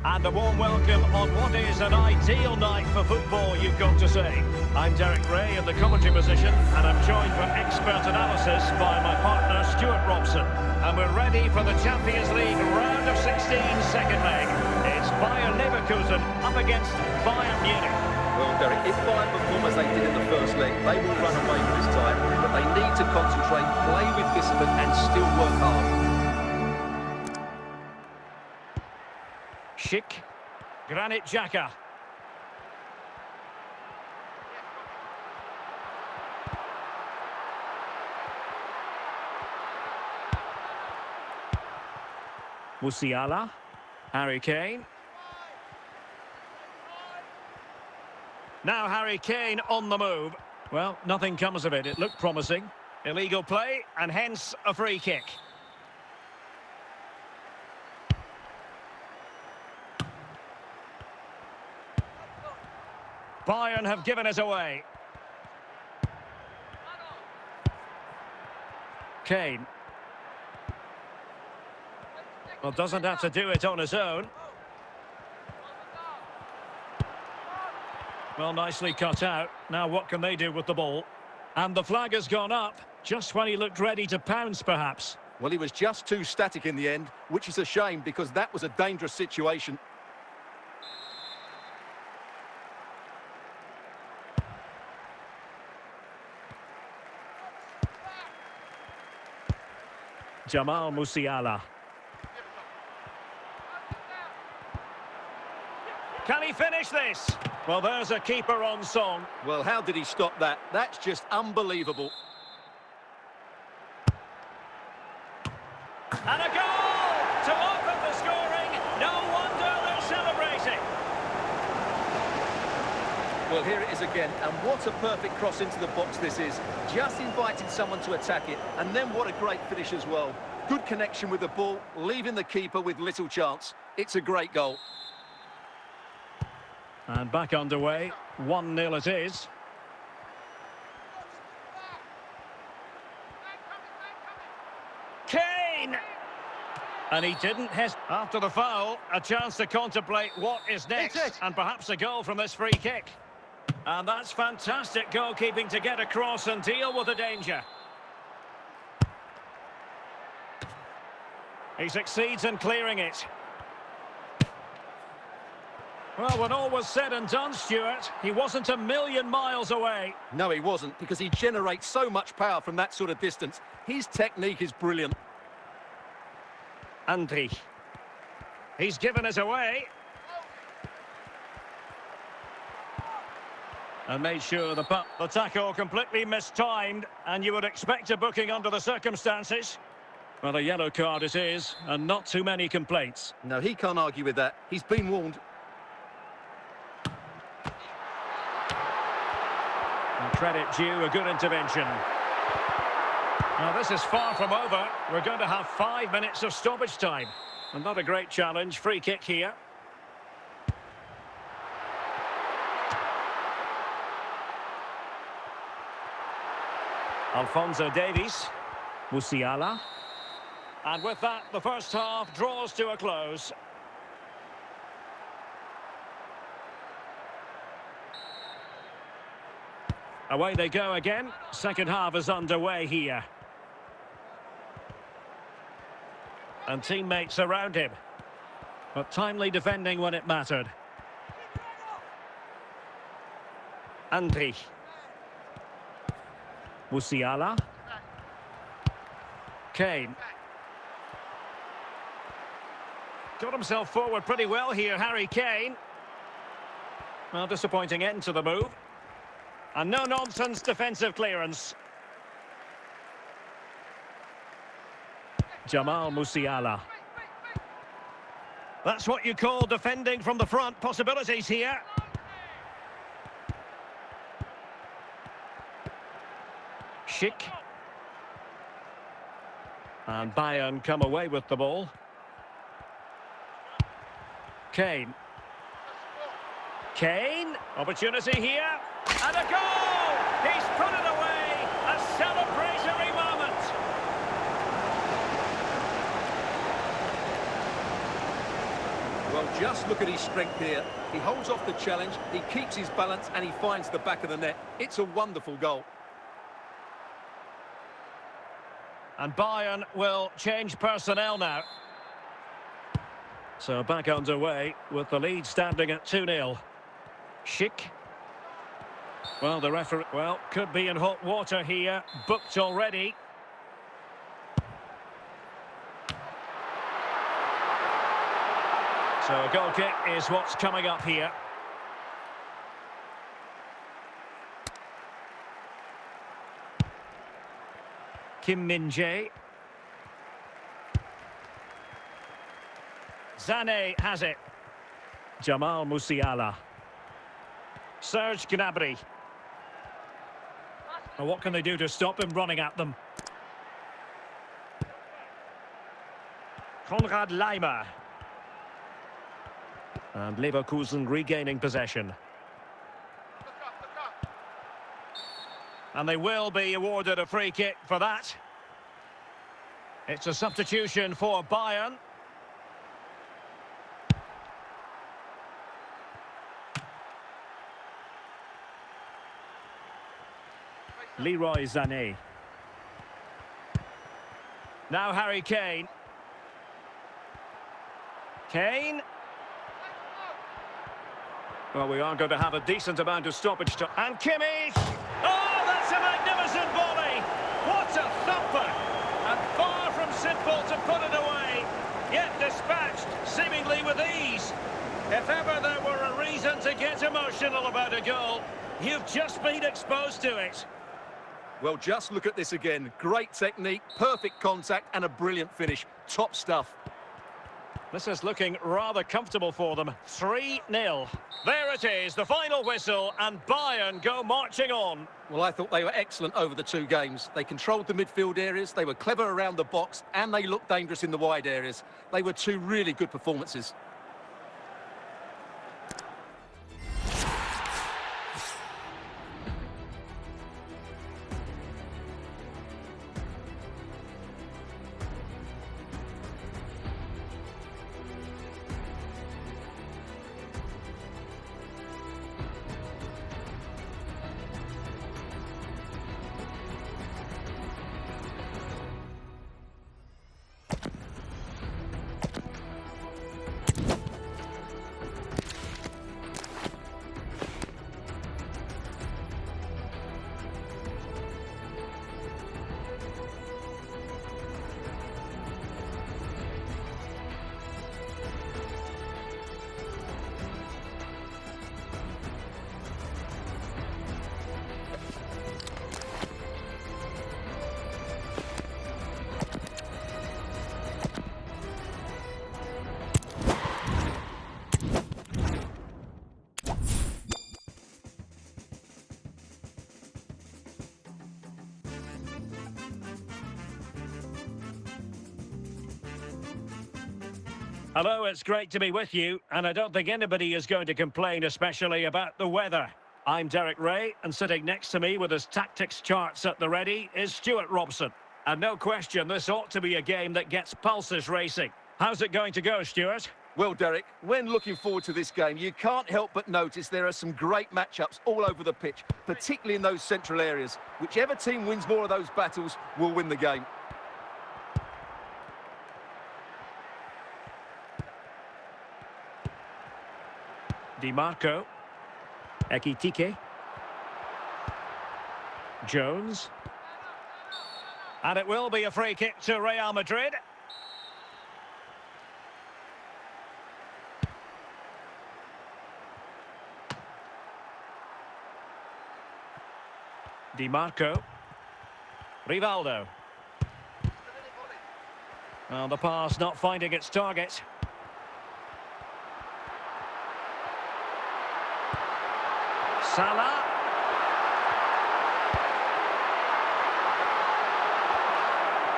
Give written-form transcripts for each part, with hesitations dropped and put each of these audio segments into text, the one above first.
And a warm welcome on what is an ideal night for football, you've got to say. I'm Derek Ray in the commentary position, and I'm joined for expert analysis by my partner Stuart Robson. And we're ready for the Champions League round of 16 second leg. It's Bayern Leverkusen up against Bayern Munich. Well, Derek, if Bayern perform as they did in the first leg, they will run away this time, but they need to concentrate, play with discipline and still work hard. Schick, Granit Xhaka. Musiala, Harry Kane. Now Harry Kane on the move. Well, nothing comes of it. It looked promising. Illegal play and hence a free kick. Bayern have given it away. Kane. Well, doesn't have to do it on his own. Well, nicely cut out. Now what can they do with the ball? And the flag has gone up, just when he looked ready to pounce, perhaps. Well, he was just too static in the end, which is a shame because that was a dangerous situation. Jamal Musiala. Can he finish this? Well, there's a keeper on song. Well, how did he stop that? That's just unbelievable. And a goal to open the scoring. No wonder they're celebrating. Well, here it is again, and what a perfect cross into the box this is. Just invited someone to attack it, and then what a great finish as well. Good connection with the ball, leaving the keeper with little chance. It's a great goal. And back underway, 1-0 it is. Kane! And he didn't hesitate. After the foul, a chance to contemplate what is next. And perhaps a goal from this free kick. And that's fantastic goalkeeping to get across and deal with the danger. He succeeds in clearing it. Well, when all was said and done, Stuart, he wasn't a million miles away. No, he wasn't, because he generates so much power from that sort of distance. His technique is brilliant. Andri. He's given it away. And made sure the tackle completely mistimed, and you would expect a booking under the circumstances. Well, a yellow card it is, and not too many complaints. No, he can't argue with that. He's been warned. And credit due, a good intervention. Now, this is far from over. We're going to have 5 minutes of stoppage time. And not a great challenge. Free kick here. Alphonso Davies. Musiala. And with that, the first half draws to a close. Away they go again. Second half is underway here. And teammates around him. But timely defending when it mattered. Andri. Musiala. Kane. Got himself forward pretty well here, Harry Kane. Well, disappointing end to the move. And no-nonsense defensive clearance. Jamal Musiala. That's what you call defending from the front. Possibilities here. Schick. And Bayern come away with the ball. Kane. Kane. Opportunity here. And a goal! He's put it away! A celebratory moment! Well, just look at his strength here. He holds off the challenge, he keeps his balance, and he finds the back of the net. It's a wonderful goal. And Bayern will change personnel now. So back underway with the lead standing at 2-0. Schick. Well, the referee, could be in hot water here. Booked already. So a goal kick is what's coming up here. Kim Min-jae. Sané has it. Jamal Musiala. Serge Gnabry. And what can they do to stop him running at them? Konrad Laimer. And Leverkusen regaining possession. And they will be awarded a free kick for that. It's a substitution for Bayern. Leroy Sané. Now Harry Kane. Kane. Well, we are going to have a decent amount of stoppage time. And Kimmich! Oh, that's a magnificent volley! What a thumper! And far from simple to put it away, yet dispatched seemingly with ease. If ever there were a reason to get emotional about a goal, you've just been exposed to it. Well, just look at this again. Great technique, perfect contact, and a brilliant finish. Top stuff. This is looking rather comfortable for them. 3-0. There it is, the final whistle, and Bayern go marching on. Well, I thought they were excellent over the two games. They controlled the midfield areas, they were clever around the box, and they looked dangerous in the wide areas. They were two really good performances. Hello, it's great to be with you, and I don't think anybody is going to complain, especially about the weather. I'm Derek Ray, and sitting next to me with his tactics charts at the ready is Stuart Robson. And no question, this ought to be a game that gets pulses racing. How's it going to go, Stuart? Well, Derek, when looking forward to this game, you can't help but notice there are some great matchups all over the pitch, particularly in those central areas. Whichever team wins more of those battles will win the game. Di Marco. Ekitike. Jones. And it will be a free kick to Real Madrid. Di Marco. Rivaldo. Well, the pass not finding its target. Salah.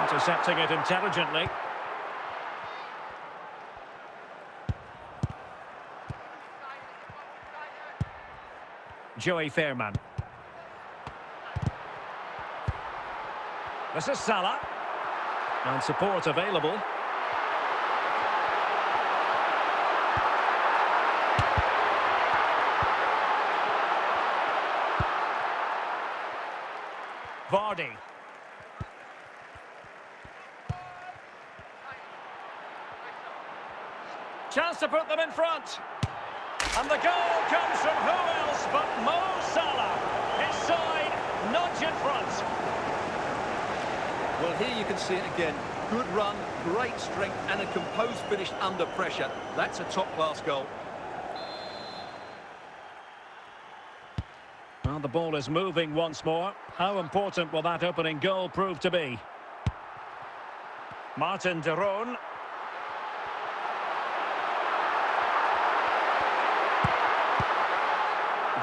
Intercepting it intelligently. Joey Fairman. This is Salah. And support available. Vardy. Chance to put them in front. And the goal comes from who else but Mo Salah. His side nudge in front. Well, here you can see it again. Good run, great strength, and a composed finish under pressure. That's a top-class goal. Well, the ball is moving once more. How important will that opening goal prove to be? Martin de Roon.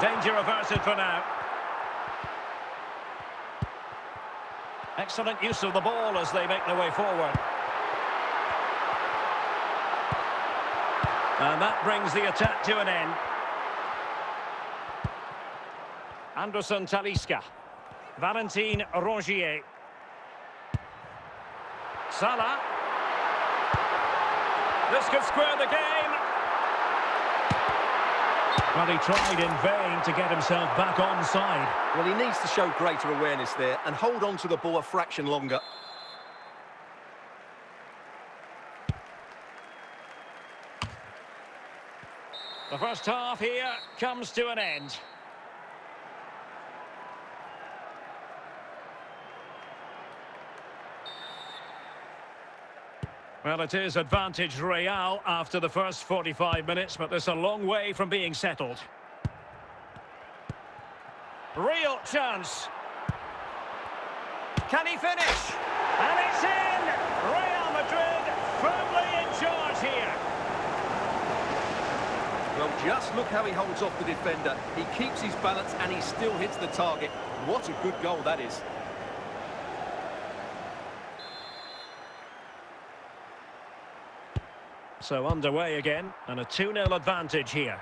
Danger averted for now. Excellent use of the ball as they make their way forward. And that brings the attack to an end. Anderson Talisca. Valentin Rongier. Salah. This could square the game. Well, he tried in vain to get himself back onside. Well, he needs to show greater awareness there and hold on to the ball a fraction longer. The first half here comes to an end. Well, it is advantage Real after the first 45 minutes, but there's a long way from being settled. Real chance. Can he finish? And it's in! Real Madrid firmly in charge here. Well, just look how he holds off the defender. He keeps his balance and he still hits the target. What a good goal that is. So underway again, and a 2-0 advantage here.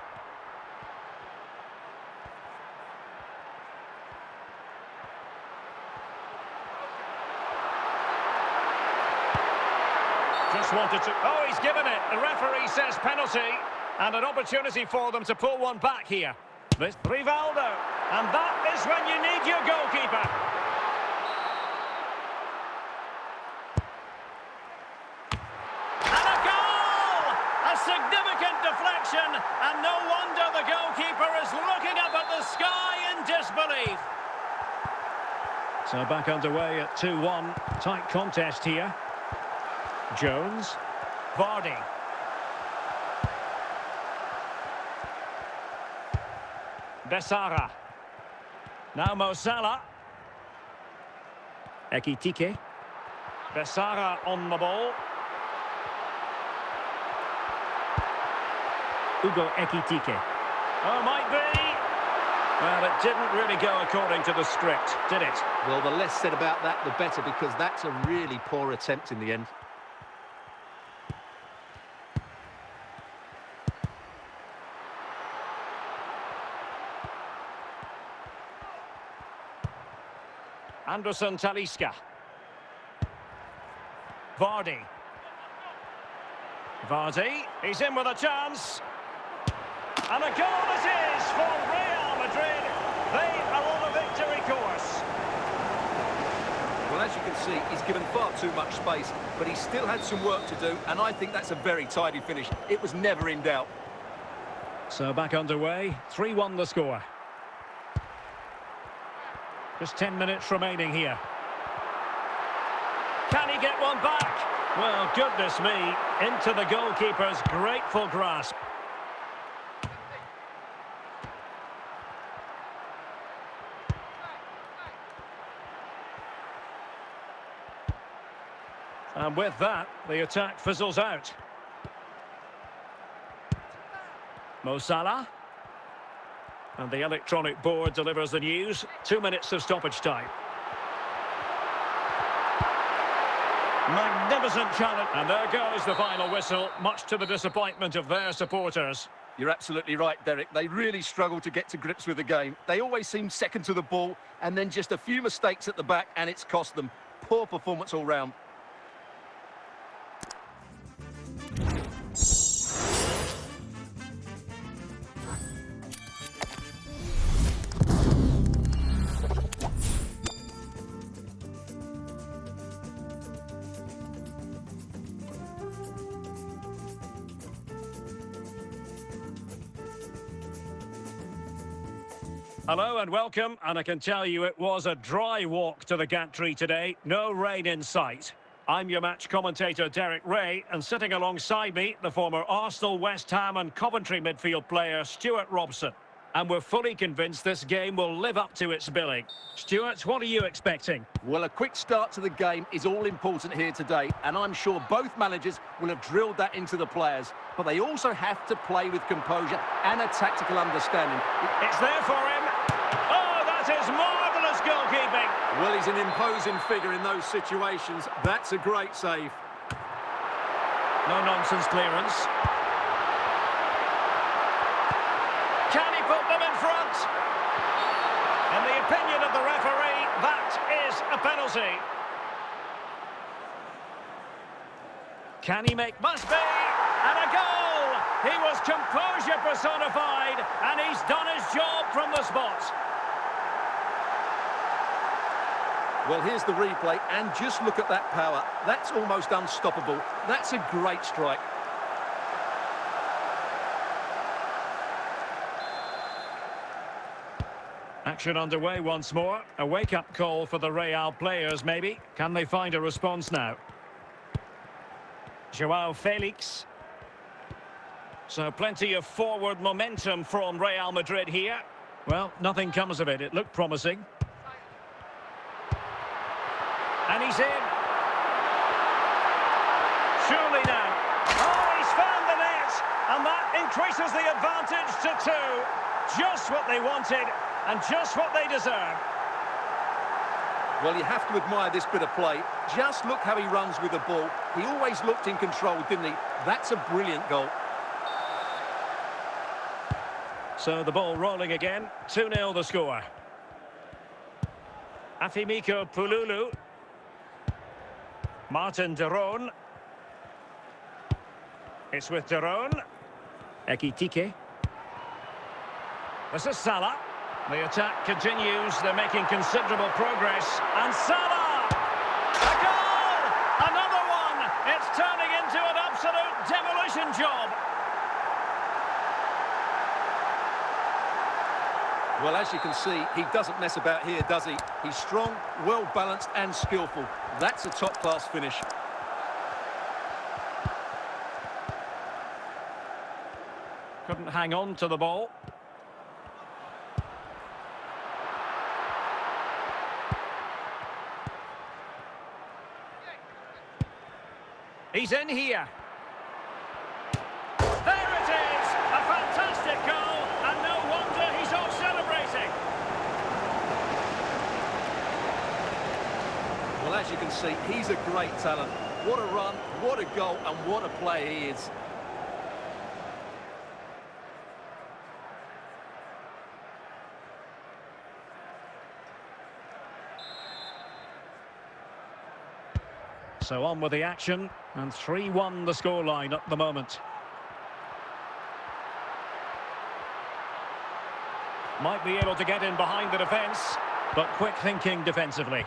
Just wanted to... Oh, he's given it. The referee says penalty, and an opportunity for them to pull one back here. This Rivaldo, and that is when you need your goalkeeper. Significant deflection, and no wonder the goalkeeper is looking up at the sky in disbelief. So back underway at 2-1. Tight contest here. Jones. Vardy. Bessara. Now Mo Salah. Ekitike. Bessara on the ball. Hugo Ekitike. Oh, might be. Well, it didn't really go according to the script, did it? Well, the less said about that, the better, because that's a really poor attempt in the end. Anderson Talisca. Vardy. Vardy, he's in with a chance. And a goal it is for Real Madrid. They are on a victory course. Well, as you can see, he's given far too much space, but he still had some work to do, and I think that's a very tidy finish. It was never in doubt. So back underway, 3-1 the score. Just 10 minutes remaining here. Can he get one back? Well, goodness me, into the goalkeeper's grateful grasp. And with that, the attack fizzles out. Mo Salah. And the electronic board delivers the news. 2 minutes of stoppage time. Magnificent challenge. And there goes the final whistle, much to the disappointment of their supporters. You're absolutely right, Derek. They really struggled to get to grips with the game. They always seem second to the ball, and then just a few mistakes at the back, and it's cost them. Poor performance all round. Hello and welcome, and I can tell you it was a dry walk to the gantry today, no rain in sight. I'm your match commentator Derek Ray, and sitting alongside me, the former Arsenal, West Ham and Coventry midfield player Stuart Robson. And we're fully convinced this game will live up to its billing. Stuart, what are you expecting? Well, a quick start to the game is all important here today, and I'm sure both managers will have drilled that into the players. But they also have to play with composure and a tactical understanding. It's there for him. Oh, that is marvellous goalkeeping. Well, he's an imposing figure in those situations. That's a great save. No-nonsense clearance. Can he put them in front? In the opinion of the referee, that is a penalty. Can he make... Must be! And a goal! He was composure personified, and he's done his job from the spot. Well, here's the replay, and just look at that power. That's almost unstoppable. That's a great strike. Action underway once more. A wake-up call for the Real players, maybe. Can they find a response now? Joao Felix. So plenty of forward momentum from Real Madrid here. Well, nothing comes of it. It looked promising. And he's in. Surely now. Oh, he's found the net. And that increases the advantage to 2. Just what they wanted and just what they deserve. Well, you have to admire this bit of play. Just look how he runs with the ball. He always looked in control, didn't he? That's a brilliant goal. So the ball rolling again. 2-0 the score. Afimiko Pululu. Martin de Roon. It's with de Roon. Ekitike. This is Salah. The attack continues. They're making considerable progress. And Salah! A goal! Another one! It's turning into an absolute demolition job. Well, as you can see, he doesn't mess about here, does he? He's strong, well-balanced and skillful. That's a top-class finish. Couldn't hang on to the ball. He's in here. There it is! A fantastic goal, and no wonder he's off celebrating. Well, as you can see, he's a great talent. What a run, what a goal, and what a player he is. So on with the action, and 3-1 the scoreline at the moment. Might be able to get in behind the defence, but quick thinking defensively.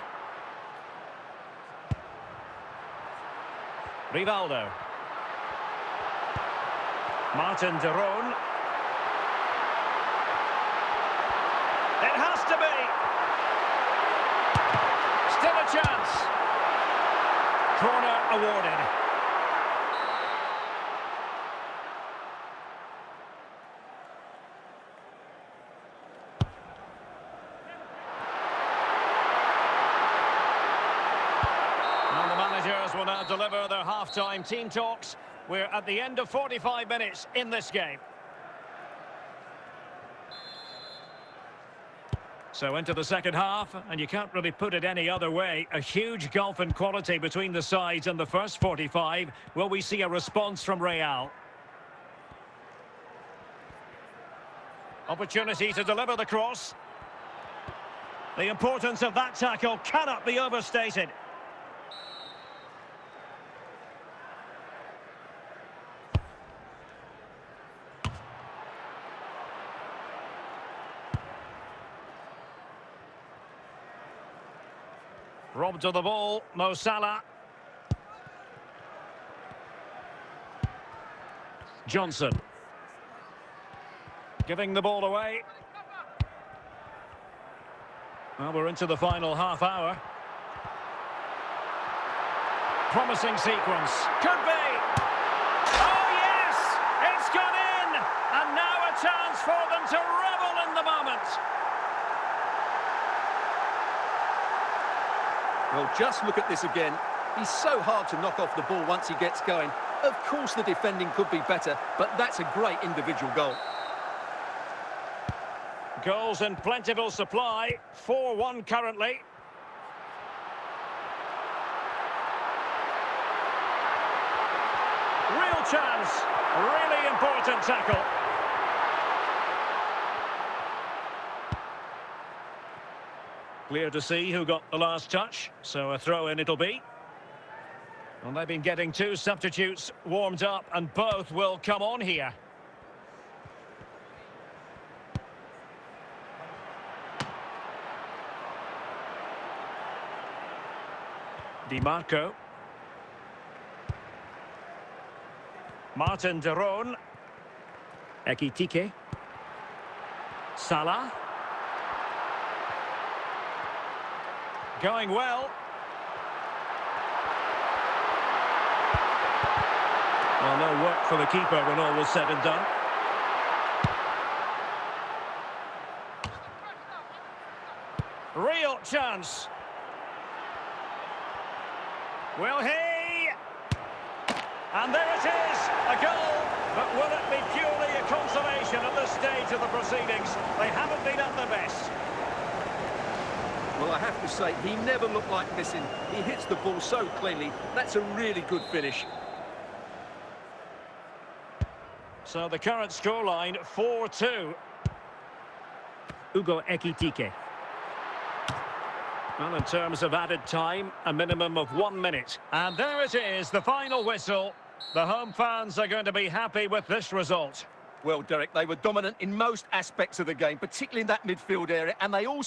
Rivaldo. Martin de Roon. It has to be. Still a chance. Corner awarded. And the managers will now deliver their half-time team talks. We're at the end of 45 minutes in this game. So into the second half, and you can't really put it any other way. A huge gulf in quality between the sides in the first 45. Will we see a response from Real? Opportunity to deliver the cross. The importance of that tackle cannot be overstated. Robbed of the ball, Mo Salah. Johnson. Giving the ball away. Well, we're into the final half hour. Promising sequence. Could be. Oh, yes! It's gone in! And now a chance for them to revel in the moment. Well, just look at this again. He's so hard to knock off the ball once he gets going. Of course the defending could be better, but that's a great individual goal. Goals in plentiful supply. 4-1 currently. Real chance. Really important tackle. Clear to see who got the last touch, so a throw-in it'll be. Well, they've been getting two substitutes warmed up, and both will come on here. Di Marco. Martin de Roon. Ekitike. Salah. Going well. Well, no work for the keeper when all was said and done. Real chance. Will he? And there it is, a goal. But will it be purely a consolation at this stage of the proceedings? They haven't been at their best. Well, I have to say, he never looked like missing. He hits the ball so cleanly. That's a really good finish. So the current scoreline, 4-2. Ugo Ekitike. Well, in terms of added time, a minimum of 1 minute. And there it is, the final whistle. The home fans are going to be happy with this result. Well, Derek, they were dominant in most aspects of the game, particularly in that midfield area, and they all